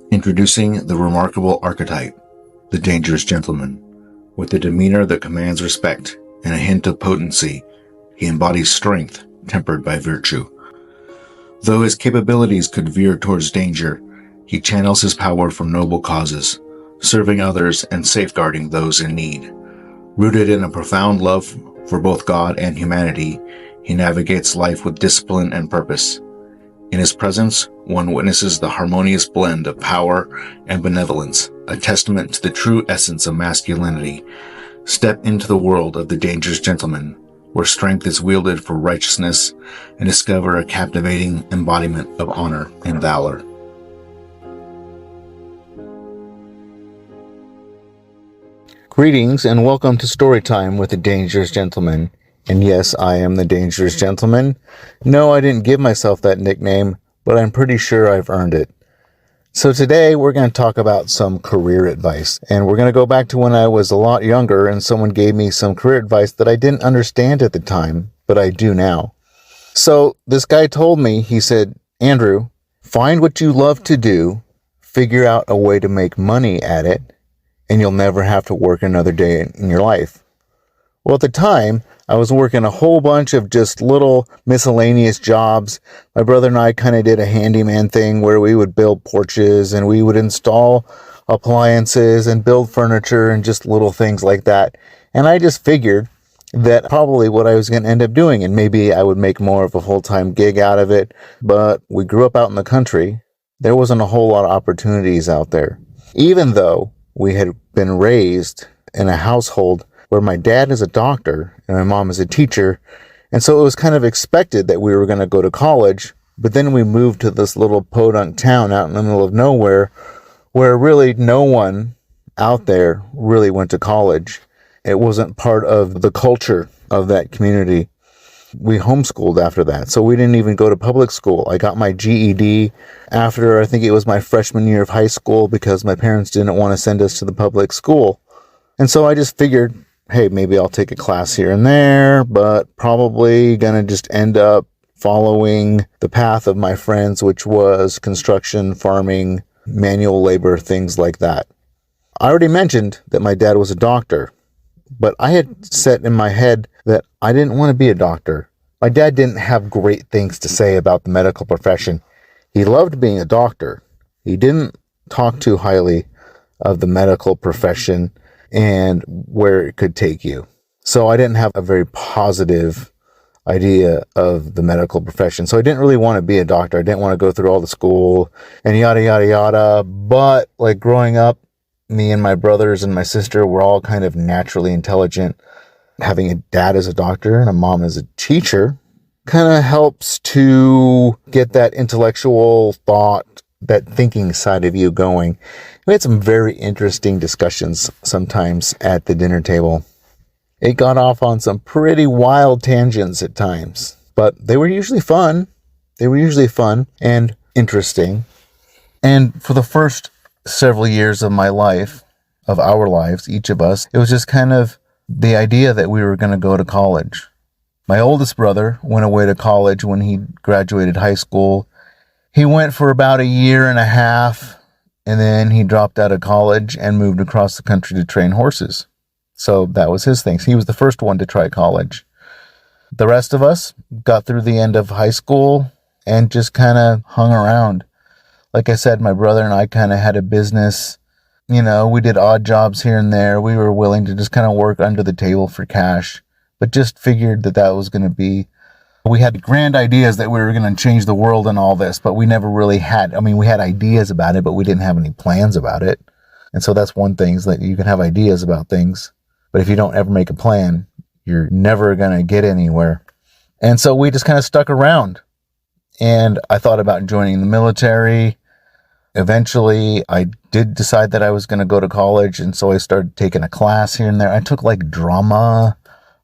Introducing the remarkable archetype, the dangerous gentleman. With a demeanor that commands respect and a hint of potency, he embodies strength tempered by virtue. Though his capabilities could veer towards danger, he channels his power for noble causes, serving others and safeguarding those in need. Rooted in a profound love for both God and humanity, he navigates life with discipline and purpose. In his presence, one witnesses the harmonious blend of power and benevolence, a testament to the true essence of masculinity. Step into the world of the dangerous gentleman, where strength is wielded for righteousness, and discover a captivating embodiment of honor and valor. Greetings and welcome to Storytime with the Dangerous Gentleman. And yes, I am the Dangerous Gentleman. No, I didn't give myself that nickname, but I'm pretty sure I've earned it. So today we're going to talk about some career advice. And we're going to go back to when I was a lot younger and someone gave me some career advice that I didn't understand at the time, but I do now. So this guy told me, he said, Andrew, find what you love to do, figure out a way to make money at it, and you'll never have to work another day in your life. Well, at the time, I was working a whole bunch of just little miscellaneous jobs. My brother and I kind of did a handyman thing where we would build porches and we would install appliances and build furniture and just little things like that. And I just figured that probably what I was going to end up doing, and maybe I would make more of a full-time gig out of it. But we grew up out in the country. There wasn't a whole lot of opportunities out there. Even though we had been raised in a household where my dad is a doctor and my mom is a teacher. And so it was kind of expected that we were going to go to college. But then we moved to this little podunk town out in the middle of nowhere where really no one out there really went to college. It wasn't part of the culture of that community. We homeschooled after that. So we didn't even go to public school. I got my GED after I think it was my freshman year of high school because my parents didn't want to send us to the public school. And so I just figured, hey, maybe I'll take a class here and there, but probably gonna just end up following the path of my friends, which was construction, farming, manual labor, things like that. I already mentioned that my dad was a doctor, but I had set in my head that I didn't want to be a doctor. My dad didn't have great things to say about the medical profession. He loved being a doctor. He didn't talk too highly of the medical profession and where it could take you. So I didn't have a very positive idea of the medical profession. So I didn't really want to be a doctor. I didn't want to go through all the school and yada, yada, yada. But like growing up, me and my brothers and my sister were all kind of naturally intelligent. Having a dad as a doctor and a mom as a teacher kind of helps to get that intellectual thought, that thinking side of you going. We had some very interesting discussions sometimes at the dinner table. It got off on some pretty wild tangents at times, but they were usually fun. They were usually fun and interesting. And for the first several years of my life, of our lives, each of us, it was just kind of the idea that we were going to go to college. My oldest brother went away to college when he graduated high school. He went for about a year and a half, and then he dropped out of college and moved across the country to train horses. So that was his thing. He was the first one to try college. The rest of us got through the end of high school and just kind of hung around. Like I said, my brother and I kind of had a business. You know, we did odd jobs here and there. We were willing to just kind of work under the table for cash, but just figured that that was going to be. We had grand ideas that we were going to change the world and all this, but we never really had. I mean, we had ideas about it, but we didn't have any plans about it. And so that's one thing, is that you can have ideas about things, but if you don't ever make a plan, you're never going to get anywhere. And so we just kind of stuck around. And I thought about joining the military. Eventually, I did decide that I was going to go to college, and so I started taking a class here and there. I took like drama.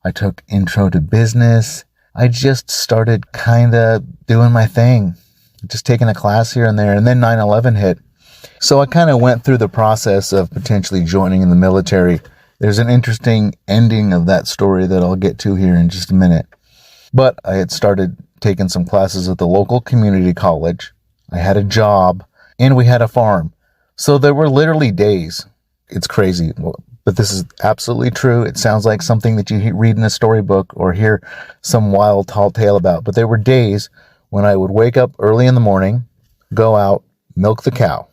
I took intro to business. I just started kind of doing my thing, just taking a class here and there. And then 9/11 hit. So I kind of went through the process of potentially joining in the military. There's an interesting ending of that story that I'll get to here in just a minute. But I had started taking some classes at the local community college. I had a job and we had a farm. So there were literally days. It's crazy, but this is absolutely true. It sounds like something that you read in a storybook or hear some wild tall tale about. But there were days when I would wake up early in the morning, go out, milk the cow,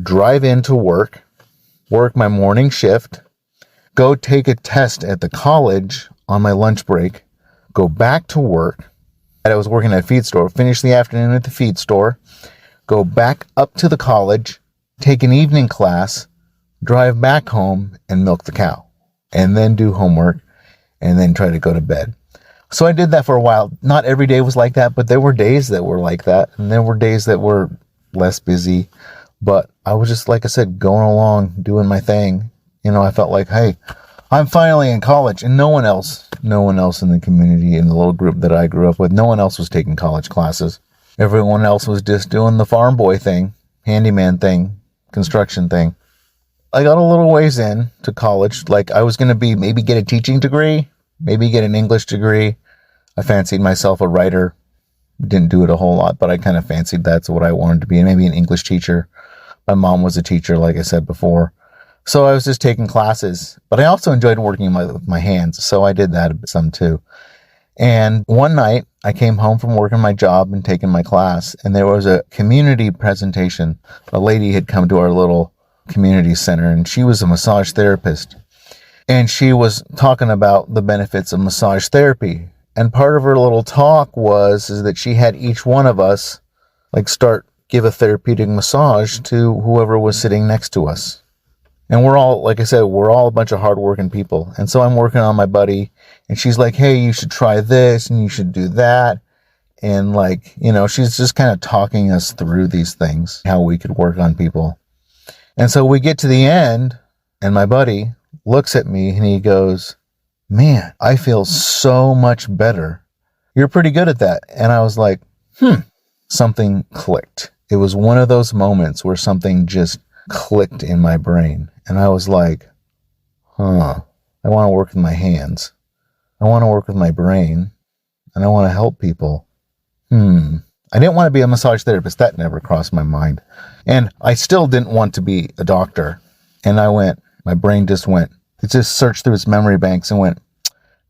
drive into work my morning shift, go take a test at the college on my lunch break, go back to work. I was working at a feed store, finish the afternoon at the feed store, go back up to the college, take an evening class, drive back home and milk the cow, and then do homework, and then try to go to bed. So I did that for a while. Not every day was like that, but there were days that were like that, and there were days that were less busy. But I was just, like I said, going along, doing my thing. I felt like, hey, I'm finally in college, and no one else in the community, in the little group that I grew up with, no one else was taking college classes. Everyone else was just doing the farm boy thing, handyman thing, construction thing. I got a little ways in to college. Like, I was going to maybe get a teaching degree, maybe get an English degree. I fancied myself a writer. Didn't do it a whole lot, but I kind of fancied that's what I wanted to be, and maybe an English teacher. My mom was a teacher, like I said before. So I was just taking classes, but I also enjoyed working with my hands. So I did that some too. And one night I came home from working my job and taking my class, and there was a community presentation. A lady had come to our little community center, and she was a massage therapist. And she was talking about the benefits of massage therapy. And part of her little talk is that she had each one of us give a therapeutic massage to whoever was sitting next to us. And we're all, like I said, we're all a bunch of hardworking people. And so I'm working on my buddy, and she's like, hey, you should try this and you should do that. And she's just kind of talking us through these things, how we could work on people. And so we get to the end, and my buddy looks at me and he goes, man, I feel so much better. You're pretty good at that. And I was like, something clicked. It was one of those moments where something just clicked in my brain. And I was like, I want to work with my hands. I want to work with my brain. And I want to help people. I didn't want to be a massage therapist. That never crossed my mind. And I still didn't want to be a doctor. And my brain just went, it just searched through its memory banks and went,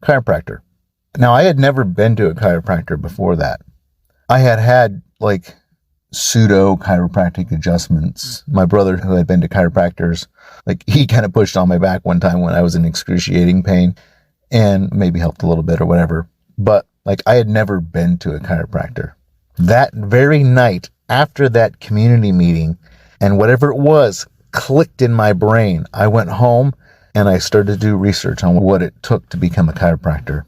chiropractor. Now, I had never been to a chiropractor before that. I had pseudo chiropractic adjustments. My brother, who had been to chiropractors, he kind of pushed on my back one time when I was in excruciating pain and maybe helped a little bit or whatever. But I had never been to a chiropractor. That very night after that community meeting, and whatever it was clicked in my brain, I went home and I started to do research on what it took to become a chiropractor.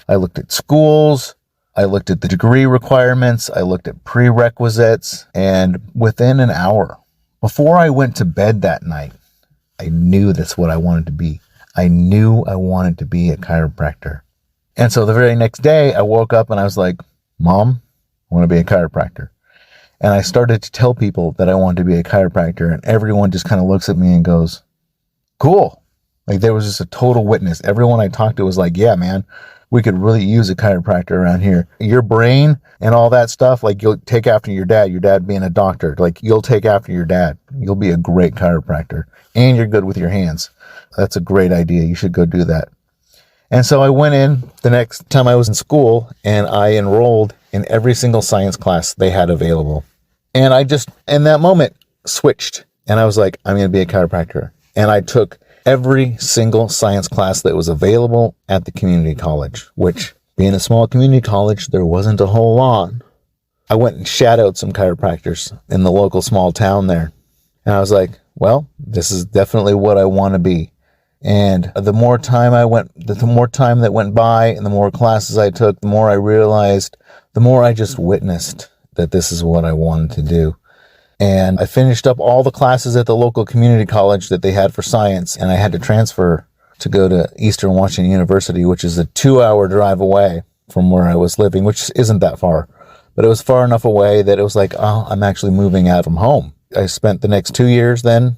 I looked at schools, I looked at the degree requirements, I looked at prerequisites, and within an hour, before I went to bed that night, I knew that's what I wanted to be. I knew I wanted to be a chiropractor. And so the very next day, I woke up and I was like, Mom, I want to be a chiropractor. And I started to tell people that I wanted to be a chiropractor, and everyone just kind of looks at me and goes, cool. There was just a total witness. Everyone I talked to was like, yeah, man, we could really use a chiropractor around here. Your brain and all that stuff, you'll take after your dad being a doctor. You'll take after your dad. You'll be a great chiropractor, and you're good with your hands. That's a great idea. You should go do that. And so I went in the next time I was in school, and I enrolled in every single science class they had available. And I just, in that moment, switched. And I was like, I'm going to be a chiropractor. And I took every single science class that was available at the community college, which, being a small community college, there wasn't a whole lot. I went and shadowed some chiropractors in the local small town there. And I was like, well, this is definitely what I want to be. And the more time that went by and the more classes I took, the more I realized, the more I just witnessed that this is what I wanted to do. And I finished up all the classes at the local community college that they had for science, and I had to transfer to go to Eastern Washington University, which is a 2-hour drive away from where I was living, which isn't that far. But it was far enough away that it was like, oh, I'm actually moving out from home. I spent the next 2 years then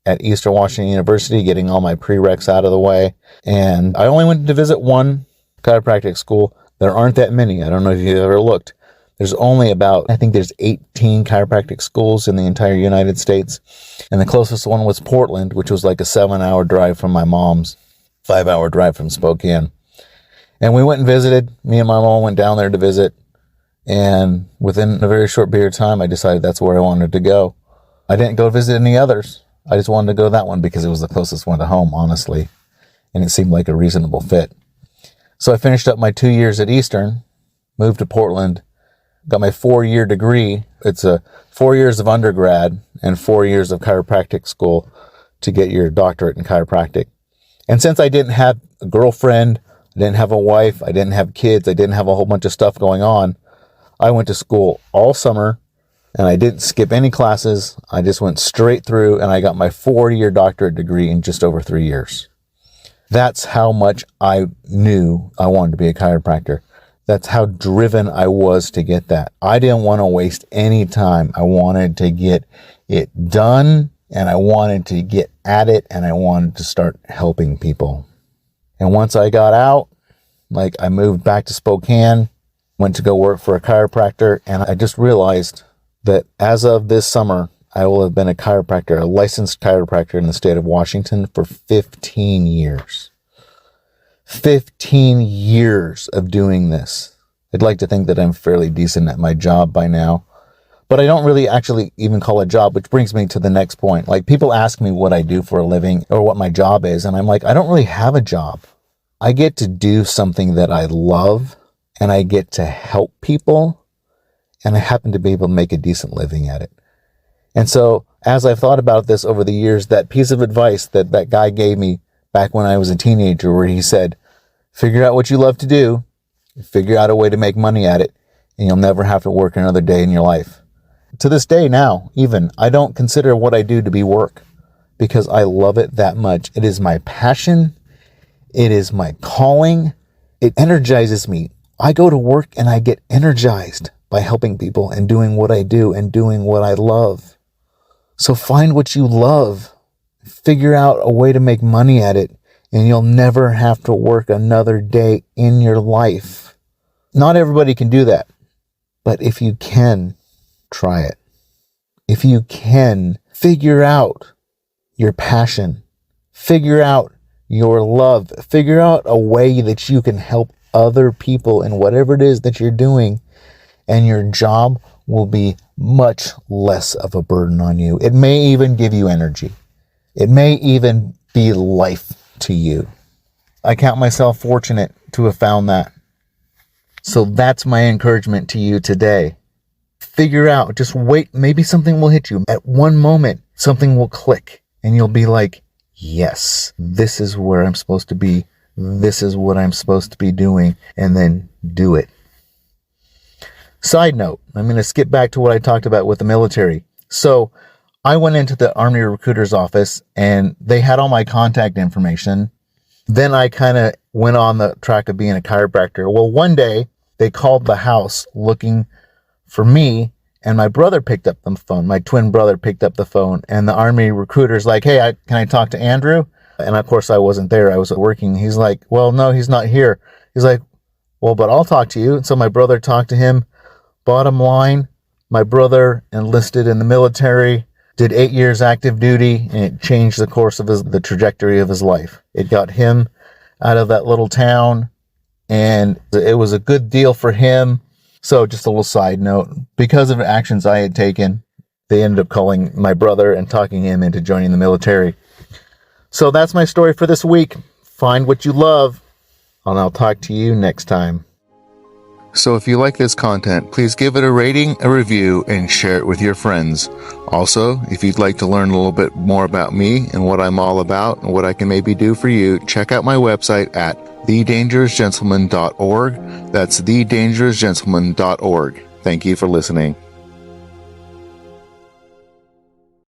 at Eastern Washington University getting all my prereqs out of the way. And I only went to visit one chiropractic school. There aren't that many. I don't know if you ever looked. There's only I think there's 18 chiropractic schools in the entire United States. And the closest one was Portland, which was like a 7-hour drive from my mom's, 5-hour drive from Spokane. And we went and visited. Me and my mom went down there to visit. And within a very short period of time, I decided that's where I wanted to go. I didn't go visit any others. I just wanted to go to that one because it was the closest one to home, honestly. And it seemed like a reasonable fit. So I finished up my 2 years at Eastern, moved to Portland, got my 4-year degree. It's 4 years of undergrad and 4 years of chiropractic school to get your doctorate in chiropractic. And since I didn't have a girlfriend, I didn't have a wife, I didn't have kids, I didn't have a whole bunch of stuff going on, I went to school all summer and I didn't skip any classes. I just went straight through and I got my 4-year doctorate degree in just over 3 years. That's how much I knew I wanted to be a chiropractor. That's how driven I was to get that. I didn't want to waste any time. I wanted to get it done, and I wanted to get at it, and I wanted to start helping people. And once I got out, I moved back to Spokane, went to go work for a chiropractor, and I just realized that as of this summer, I will have been a chiropractor, a licensed chiropractor in the state of Washington for 15 years. 15 years of doing this. I'd like to think that I'm fairly decent at my job by now, but I don't really actually even call it a job, which brings me to the next point. People ask me what I do for a living or what my job is, and I'm like, I don't really have a job. I get to do something that I love, and I get to help people, and I happen to be able to make a decent living at it. And so, as I've thought about this over the years, that piece of advice that guy gave me back when I was a teenager, where he said, figure out what you love to do, figure out a way to make money at it, and you'll never have to work another day in your life. To this day now, even, I don't consider what I do to be work because I love it that much. It is my passion. It is my calling. It energizes me. I go to work and I get energized by helping people and doing what I do and doing what I love. So find what you love, figure out a way to make money at it, and you'll never have to work another day in your life. Not everybody can do that, but if you can, try it. If you can, figure out your passion, figure out your love, figure out a way that you can help other people in whatever it is that you're doing, and your job will be much less of a burden on you. It may even give you energy. It may even be life to you. I count myself fortunate to have found that. So that's my encouragement to you today. Figure out, just wait, maybe something will hit you. At one moment, something will click and you'll be like, yes, this is where I'm supposed to be. This is what I'm supposed to be doing. And then do it. Side note, I'm going to skip back to what I talked about with the military. So I went into the Army recruiter's office and they had all my contact information. Then I kind of went on the track of being a chiropractor. Well, one day they called the house looking for me, and my brother picked up the phone. My twin brother picked up the phone, and the Army recruiter's like, hey, can I talk to Andrew? And of course I wasn't there. I was working. He's like, well, no, he's not here. He's like, well, but I'll talk to you. And so my brother talked to him. Bottom line, my brother enlisted in the military, did 8 years active duty, and it changed the course of the trajectory of his life. It got him out of that little town, and it was a good deal for him. So just a little side note, because of actions I had taken, they ended up calling my brother and talking him into joining the military. So that's my story for this week. Find what you love, and I'll talk to you next time. So if you like this content, please give it a rating, a review, and share it with your friends. Also, if you'd like to learn a little bit more about me and what I'm all about and what I can maybe do for you, check out my website at thedangerousgentleman.org. That's thedangerousgentleman.org. Thank you for listening.